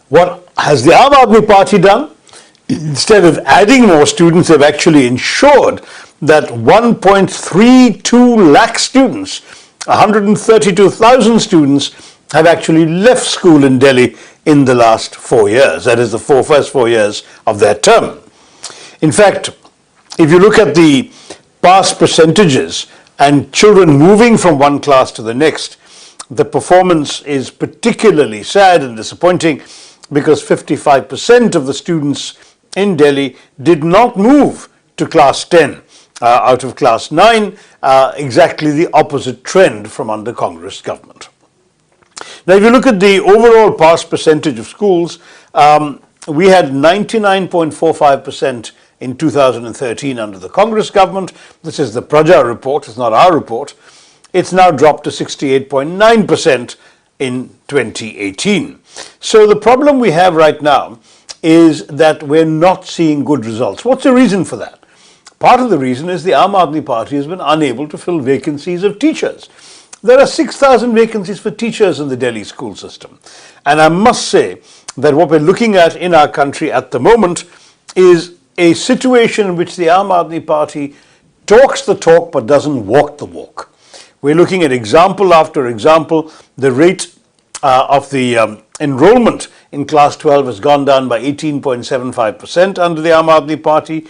What has the Aam Aadmi Party done? Instead of adding more students, they've actually ensured that 1.32 lakh students, 132,000 students, have actually left school in Delhi in the last 4 years. That is the first 4 years of their term. In fact, if you look at the pass percentages and children moving from one class to the next, the performance is particularly sad and disappointing because 55% of the students in Delhi did not move to class 10 out of class 9, exactly the opposite trend from under Congress government. Now, if you look at the overall pass percentage of schools, we had 99.45% in 2013 under the Congress government. This is the Praja report, it's not our report. It's now dropped to 68.9% in 2018. So the problem we have right now is that we're not seeing good results. What's the reason for that? Part of the reason is the Aam Aadmi Party has been unable to fill vacancies of teachers. There are 6,000 vacancies for teachers in the Delhi school system. And I must say that what we're looking at in our country at the moment is a situation in which the Aam Aadmi Party talks the talk but doesn't walk the walk. We're looking at example after example. The rate of the enrollment in class 12 has gone down by 18.75% under the Aam Aadmi Party.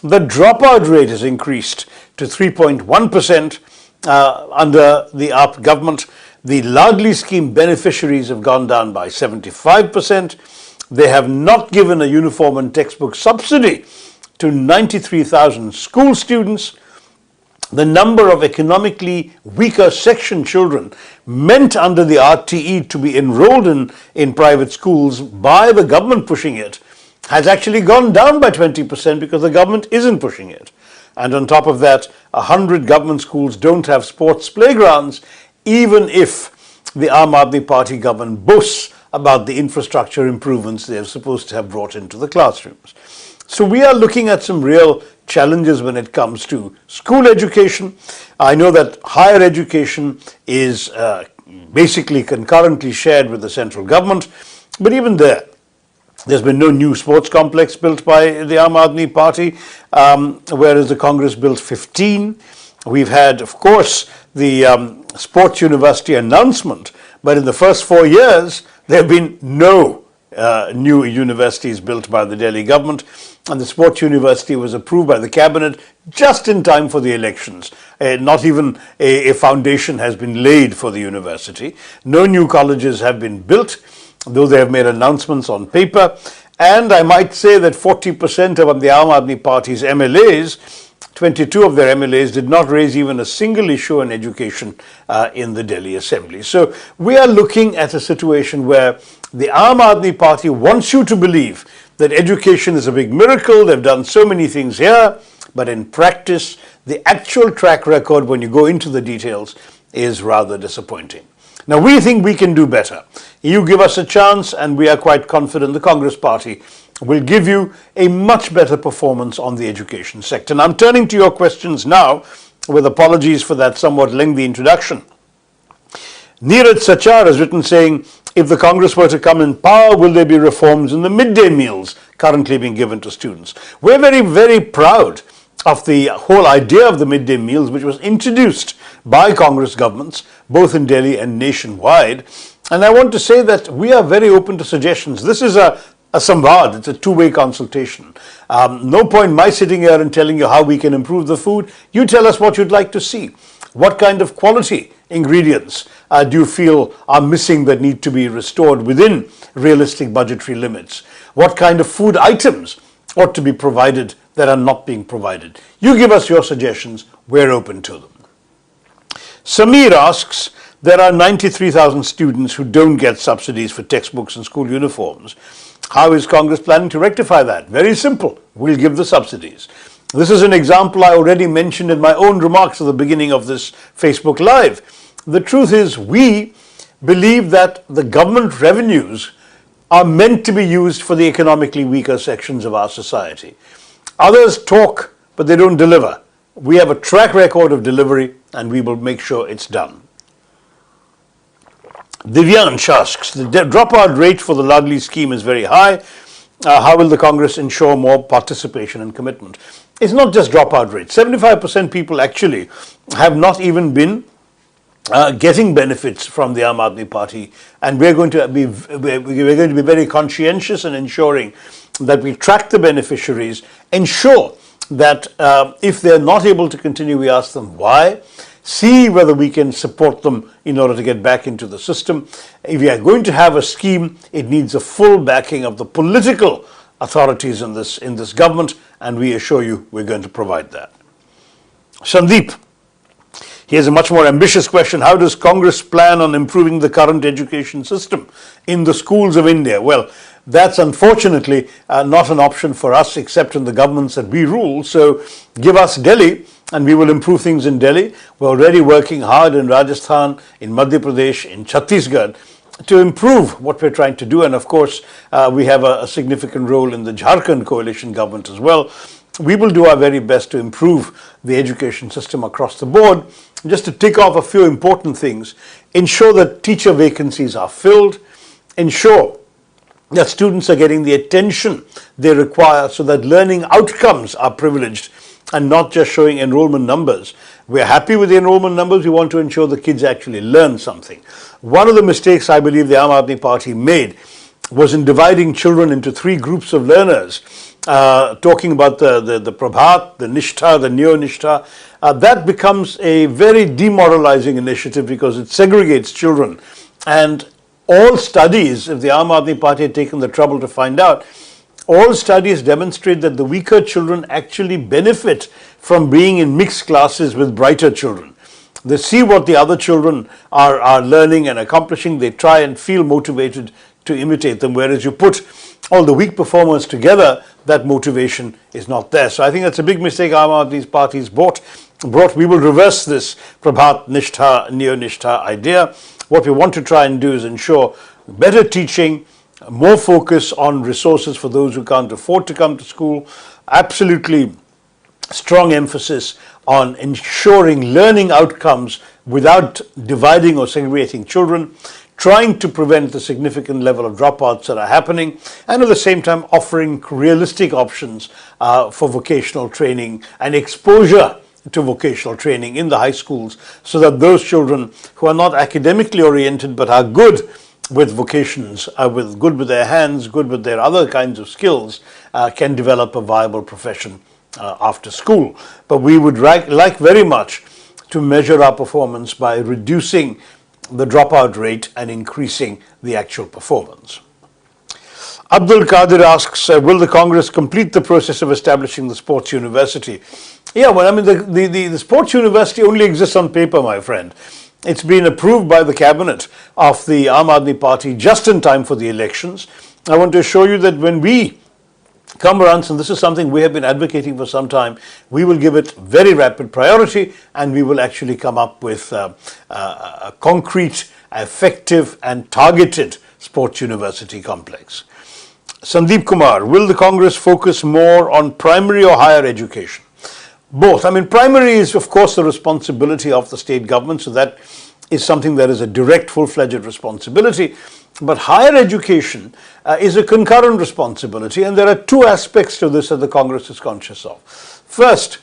The dropout rate has increased to 3.1% under the AAP government. The Ladli scheme beneficiaries have gone down by 75%. They have not given a uniform and textbook subsidy to 93,000 school students. The number of economically weaker section children meant under the RTE to be enrolled in private schools by the government pushing it has actually gone down by 20% because the government isn't pushing it. And on top of that, 100 government schools don't have sports playgrounds, even if the Aam Aadmi Party government boasts about the infrastructure improvements they're supposed to have brought into the classrooms. So we are looking at some real challenges when it comes to school education. I know that higher education is basically concurrently shared with the central government, but even there's been no new sports complex built by the Aam Aadmi Party, whereas the Congress built 15. We've had, of course, the sports university announcement, but in the first 4 years, there have been no new universities built by the Delhi government, and the sports university was approved by the cabinet just in time for the elections. Not even a foundation has been laid for the university. No new colleges have been built, though they have made announcements on paper. And I might say that 40% of the Aam Aadmi Party's MLAs, 22 of their MLAs did not raise even a single issue on education in the Delhi Assembly. So we are looking at a situation where the Aam Aadmi Party wants you to believe that education is a big miracle, they've done so many things here, but in practice, the actual track record when you go into the details is rather disappointing. Now, we think we can do better. You give us a chance, and we are quite confident the Congress Party will give you a much better performance on the education sector. And I'm turning to your questions now, with apologies for that somewhat lengthy introduction. Neeraj Sachar has written saying, if the Congress were to come in power, will there be reforms in the midday meals currently being given to students? We're very, very proud of the whole idea of the midday meals, which was introduced by Congress governments, both in Delhi and nationwide. And I want to say that we are very open to suggestions. This is a Samvaad, it's a two-way consultation. No point my sitting here and telling you how we can improve the food. You tell us what you'd like to see. What kind of quality ingredients do you feel are missing that need to be restored within realistic budgetary limits? What kind of food items ought to be provided that are not being provided? You give us your suggestions, we're open to them. Sameer asks, there are 93,000 students who don't get subsidies for textbooks and school uniforms. How is Congress planning to rectify that? Very simple, we'll give the subsidies. This is an example I already mentioned in my own remarks at the beginning of this Facebook Live. The truth is, we believe that the government revenues are meant to be used for the economically weaker sections of our society. Others talk, but they don't deliver. We have a track record of delivery, and we will make sure it's done. Divyansh asks, the dropout rate for the Ladli scheme is very high. How will the Congress ensure more participation and commitment? It's not just dropout rate. 75% people actually have not even been getting benefits from the Aam Aadmi Party, and we're going to be very conscientious in ensuring that we track the beneficiaries, ensure that if they're not able to continue, we ask them why, see whether we can support them in order to get back into the system. If we are going to have a scheme, it needs a full backing of the political authorities in this government, and we assure you we're going to provide that. Sandeep, here's a much more ambitious question. How does Congress plan on improving the current education system in the schools of India? Well, that's unfortunately not an option for us except in the governments that we rule. So give us Delhi and we will improve things in Delhi. We're already working hard in Rajasthan, in Madhya Pradesh, in Chhattisgarh to improve what we're trying to do. And of course, we have a significant role in the Jharkhand coalition government as well. We will do our very best to improve the education system across the board. Just to tick off a few important things, ensure that teacher vacancies are filled, ensure that students are getting the attention they require so that learning outcomes are privileged and not just showing enrollment numbers. We're happy with the enrollment numbers. We want to ensure the kids actually learn something. One of the mistakes I believe the Aam Aadmi Party made was in dividing children into three groups of learners, talking about the Prabhat, the Nishtha, the Neo-Nishtha. That becomes a very demoralizing initiative because it segregates children. And all studies, if the Aam Aadmi Party had taken the trouble to find out, all studies demonstrate that the weaker children actually benefit from being in mixed classes with brighter children. They see what the other children are learning and accomplishing. They try and feel motivated to imitate them, whereas you put all the weak performers together, that motivation is not there. So I think that's a big mistake Aam Aadmi Party's brought. We will reverse this Prabhat Nishtha, Neo-Nishtha idea. What we want to try and do is ensure better teaching, more focus on resources for those who can't afford to come to school, absolutely strong emphasis on ensuring learning outcomes without dividing or segregating children, trying to prevent the significant level of dropouts that are happening, and at the same time offering realistic options for vocational training and exposure to vocational training in the high schools so that those children who are not academically oriented but are good with vocations, good with their hands, good with their other kinds of skills, can develop a viable profession after school. But we would like very much to measure our performance by reducing the dropout rate and increasing the actual performance. Abdul Qadir asks, will the Congress complete the process of establishing the sports university? Yeah, well, I mean, the sports university only exists on paper, my friend. It's been approved by the cabinet of the Aam Aadmi Party just in time for the elections. I want to assure you that when we come around, and this is something we have been advocating for some time, we will give it very rapid priority and we will actually come up with a concrete, effective and targeted sports university complex. Sandeep Kumar, will the Congress focus more on primary or higher education? Both. I mean, primary is of course the responsibility of the state government, so that is something that is a direct full-fledged responsibility. But higher education is a concurrent responsibility, and there are two aspects to this that the Congress is conscious of. First,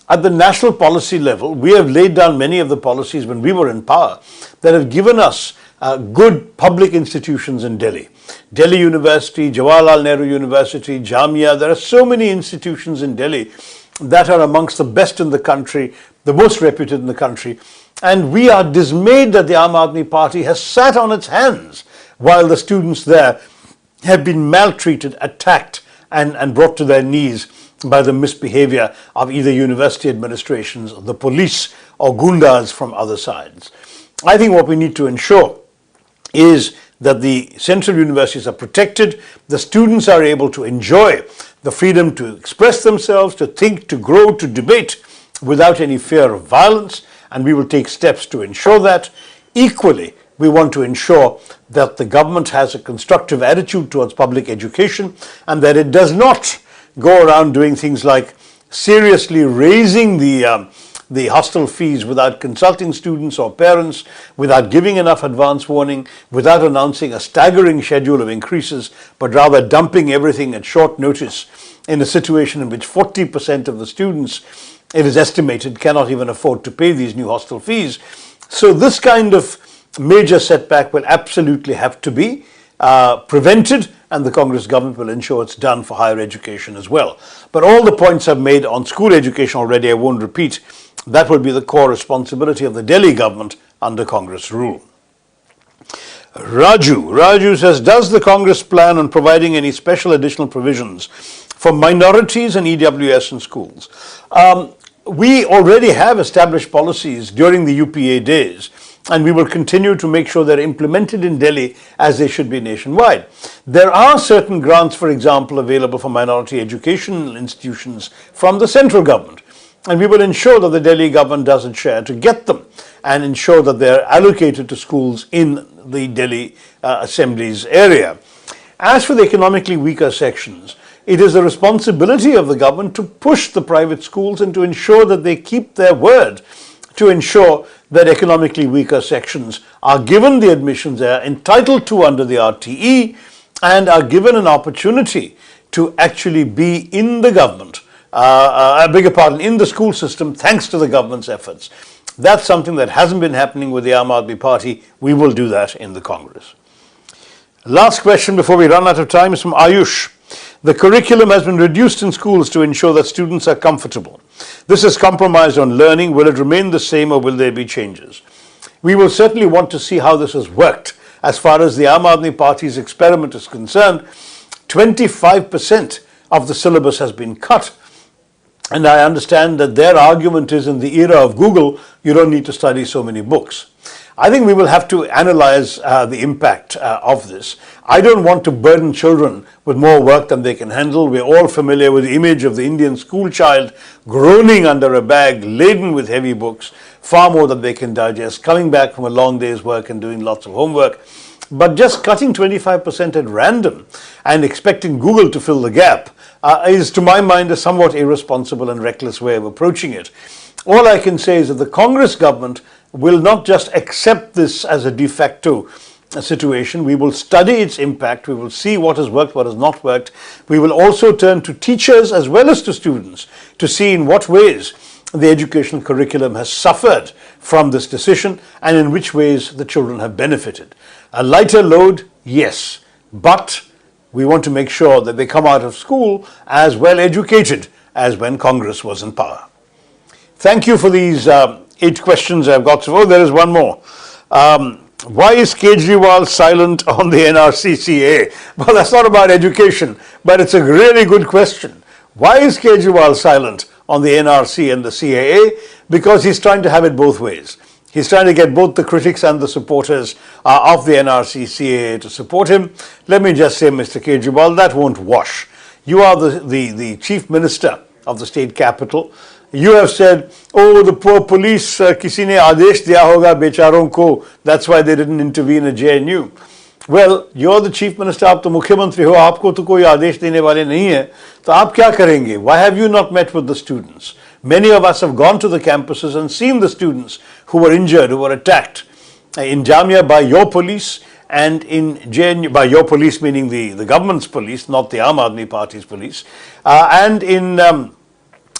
at the national policy level, we have laid down many of the policies when we were in power that have given us good public institutions in Delhi. Delhi University, Jawaharlal Nehru University, Jamia, there are so many institutions in Delhi that are amongst the best in the country, the most reputed in the country. And we are dismayed that the Aam Aadmi Party has sat on its hands while the students there have been maltreated, attacked and brought to their knees by the misbehavior of either university administrations, the police or gundas from other sides. I think what we need to ensure is that the central universities are protected, the students are able to enjoy the freedom to express themselves, to think, to grow, to debate without any fear of violence, and we will take steps to ensure that. Equally, we want to ensure that the government has a constructive attitude towards public education and that it does not go around doing things like seriously raising the the hostel fees without consulting students or parents, without giving enough advance warning, without announcing a staggering schedule of increases, but rather dumping everything at short notice in a situation in which 40% of the students, it is estimated, cannot even afford to pay these new hostel fees. So this kind of major setback will absolutely have to be prevented, and the Congress government will ensure it's done for higher education as well. But all the points I've made on school education already, I won't repeat. That will be the core responsibility of the Delhi government under Congress rule. Raju says, does the Congress plan on providing any special additional provisions for minorities and EWS in schools? We already have established policies during the UPA days, and we will continue to make sure they're implemented in Delhi as they should be nationwide. There are certain grants, for example, available for minority educational institutions from the central government, and we will ensure that the Delhi government does its share to get them and ensure that they're allocated to schools in the Delhi Assembly's area. As for the economically weaker sections, it is the responsibility of the government to push the private schools and to ensure that they keep their word, to ensure that economically weaker sections are given the admissions they are entitled to under the RTE and are given an opportunity to actually be in the government, in the school system, thanks to the government's efforts. That's something that hasn't been happening with the Aam Aadmi Party. We will do that in the Congress. Last question before we run out of time is from Ayush. The curriculum has been reduced in schools to ensure that students are comfortable. This is compromised on learning. Will it remain the same or will there be changes? We will certainly want to see how this has worked. As far as the Aam Aadmi Party's experiment is concerned, 25% of the syllabus has been cut. And I understand that their argument is, in the era of Google, you don't need to study so many books. I think we will have to analyze the impact of this. I don't want to burden children with more work than they can handle. We're all familiar with the image of the Indian school child groaning under a bag laden with heavy books, far more than they can digest, coming back from a long day's work and doing lots of homework. But just cutting 25% at random and expecting Google to fill the gap is, to my mind, a somewhat irresponsible and reckless way of approaching it. All I can say is that the Congress government will not just accept this as a de facto situation. We will study its impact. We will see what has worked, what has not worked. We will also turn to teachers as well as to students to see in what ways the educational curriculum has suffered from this decision and in which ways the children have benefited. A lighter load, yes, but we want to make sure that they come out of school as well educated as when Congress was in power. Thank you for these 8 questions I've got. Oh, there is one more. Why is Kejriwal silent on the NRC-CAA? Well, that's not about education, but it's a really good question. Why is Kejriwal silent on the NRC and the CAA? Because he's trying to have it both ways. He's trying to get both the critics and the supporters of the NRC-CAA to support him. Let me just say, Mr. Kejriwal, that won't wash. You are the chief minister of the state capital. You have said, oh, the poor police, किसी ने आदेश दिया होगा बेचारों को, that's why they didn't intervene in JNU. Well, you're the chief minister, आप तो मुख्यमंत्री हो, आपको तो कोई आदेश देने वाले नहीं है, तो आप क्या करेंगे? Why have you not met with the students? Many of us have gone to the campuses and seen the students who were injured, who were attacked in Jamia by your police, and in JNU, by your police meaning the government's police, not the Aam Aadmi Party's police, and in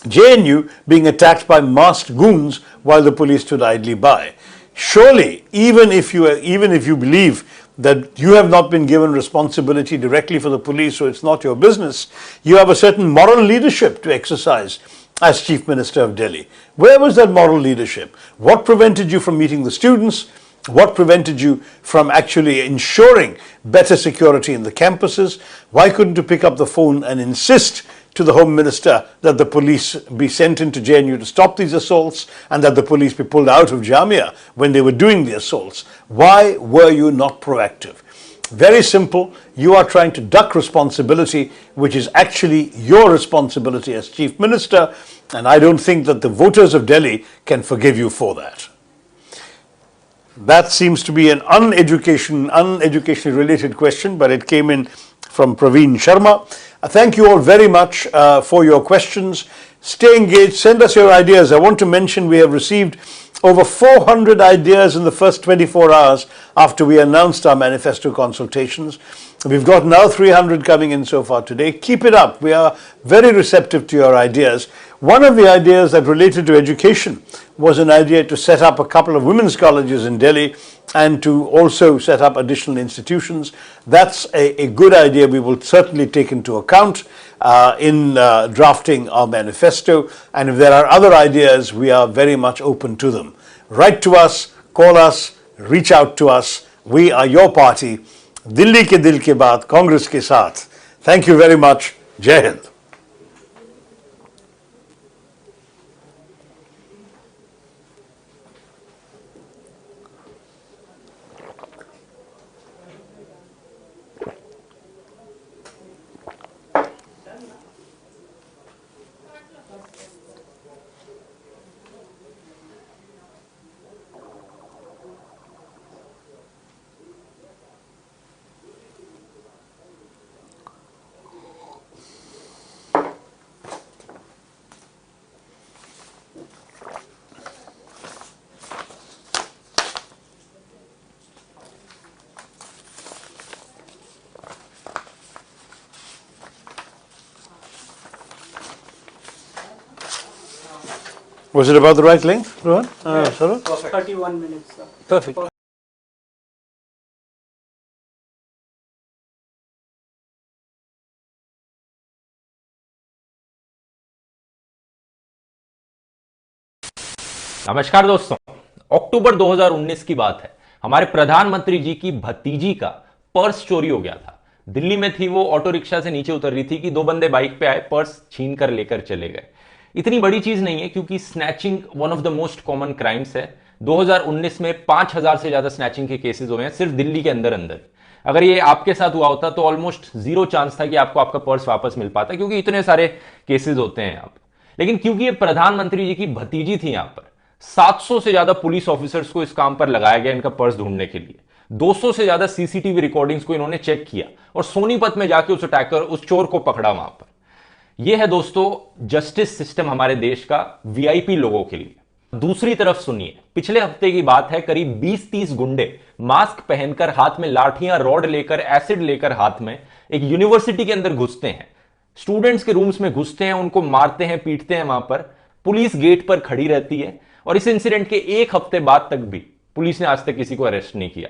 JNU being attacked by masked goons while the police stood idly by. Surely, even if you believe that you have not been given responsibility directly for the police, so it's not your business, you have a certain moral leadership to exercise as Chief Minister of Delhi. Where was that moral leadership? What prevented you from meeting the students? What prevented you from actually ensuring better security in the campuses? Why couldn't you pick up the phone and insist to the Home Minister that the police be sent into JNU to stop these assaults and that the police be pulled out of Jamia when they were doing the assaults? Why were you not proactive? Very simple. You are trying to duck responsibility, which is actually your responsibility as Chief Minister, and I don't think that the voters of Delhi can forgive you for that. That seems to be an uneducationally related question, but it came in from Praveen Sharma. Thank you all very much for your questions. Stay engaged. Send us your ideas. I want to mention we have received over 400 ideas in the first 24 hours after we announced our manifesto consultations. We've got now 300 coming in so far today. Keep it up. We are very receptive to your ideas. One of the ideas that related to education was an idea to set up a couple of women's colleges in Delhi and to also set up additional institutions. That's a good idea we will certainly take into account in drafting our manifesto. And if there are other ideas, we are very much open to them. Write to us, call us, reach out to us. We are your party. Delhi के दिल के बात कांग्रेस के साथ. Thank you very much. Jai Hind. Was it about the right length, Rohan? Tharoor? Perfect. 31 minutes, sir. Perfect. नमस्कार दोस्तों, अक्टूबर 2019 की बात है। हमारे प्रधानमंत्री जी की भतीजी का पर्स चोरी हो गया था। दिल्ली में थी वो, ऑटो रिक्शा से नीचे उतर रही थी कि दो बंदे बाइक पे आए, पर्स छीन कर लेकर चले गए। इतनी बड़ी चीज नहीं है क्योंकि snatching one of the most common crimes है। 2019 में 5000 से ज्यादा स्नैचिंग के केसेस हुए हैं सिर्फ दिल्ली के अंदर अंदर। अगर ये आपके साथ हुआ होता तो ऑलमोस्ट जीरो चांस था कि आपको आपका पर्स वापस मिल पाता, क्योंकि इतने सारे केसेस होते हैं यहाँ पर। लेकिन क्योंकि ये प्रधानमंत्री जी की भतीजी थी, यहां पर 700 से ज्यादा पुलिस ऑफिसर्स को इस काम पर लगाया गया इनका पर्स ढूंढने के लिए। 200 से ज्यादा सीसीटीवी रिकॉर्डिंग्स को इन्होंने चेक किया और सोनीपत में जाके उस अटैकर, उस चोर को पकड़ा वहां पर। यह है दोस्तों जस्टिस सिस्टम हमारे देश का वीआईपी लोगों के लिए। दूसरी तरफ सुनिए, पिछले हफ्ते की बात है, करीब 20-30 गुंडे मास्क पहनकर, हाथ में लाठियां, रॉड लेकर, एसिड लेकर हाथ में एक यूनिवर्सिटी के अंदर घुसते हैं। स्टूडेंट्स के रूम्स में घुसते हैं, उनको मारते हैं, पीटते हैं। वहां पर पुलिस गेट पर खड़ी रहती है और इस इंसिडेंट के एक हफ्ते बाद तक भी पुलिस ने आज तक किसी को अरेस्ट नहीं किया।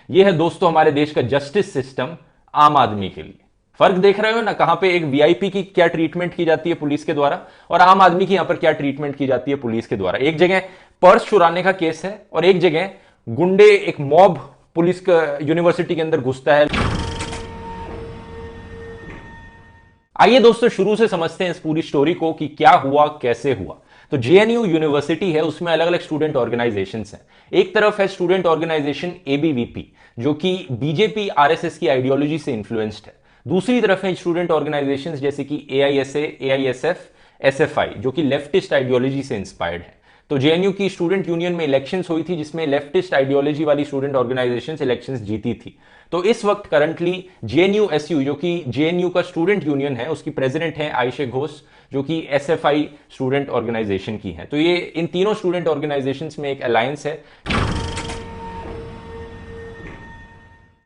यह है दोस्तों हमारे देश का जस्टिस सिस्टम आम आदमी के लिए। फर्क देख रहे हो ना, कहां पे एक वीआईपी की क्या ट्रीटमेंट की जाती है पुलिस के द्वारा और आम आदमी की यहां पर क्या ट्रीटमेंट की जाती है पुलिस के द्वारा। एक जगह पर्स चुराने का केस है और एक जगह गुंडे, एक मॉब पुलिस का यूनिवर्सिटी के अंदर घुसता है। आइए दोस्तों शुरू से समझते हैं इस पूरी स्टोरी को कि क्या हुआ, कैसे हुआ। तो जेएनयू यूनिवर्सिटी है, उसमें अलग अलग स्टूडेंट ऑर्गेनाइजेशंस हैं। एक तरफ है स्टूडेंट ऑर्गेनाइजेशन एबीवीपी, जो कि बीजेपी आरएसएस की आइडियोलॉजी से इन्फ्लुएंस्ड है। दूसरी तरफ है स्टूडेंट ऑर्गेनाइजेशंस जैसे कि एआईएसए, एआईएसएफ, एसएफआई, जो कि लेफ्टिस्ट आइडियोलॉजी से इंस्पायर्ड है। तो जेएनयू की स्टूडेंट यूनियन में इलेक्शंस हुई थी जिसमें लेफ्टिस्ट आइडियोलॉजी वाली स्टूडेंट ऑर्गेनाइजेशंस इलेक्शंस जीती थी। तो इस वक्त करंटली जेएनयू एसयू, जो कि जेएनयू का स्टूडेंट यूनियन है, उसकी प्रेसिडेंट है आयशे घोष, जो कि एसएफआई स्टूडेंट ऑर्गेनाइजेशन की है। तो ये इन तीनों स्टूडेंट ऑर्गेनाइजेशंस में एक अलायंस है।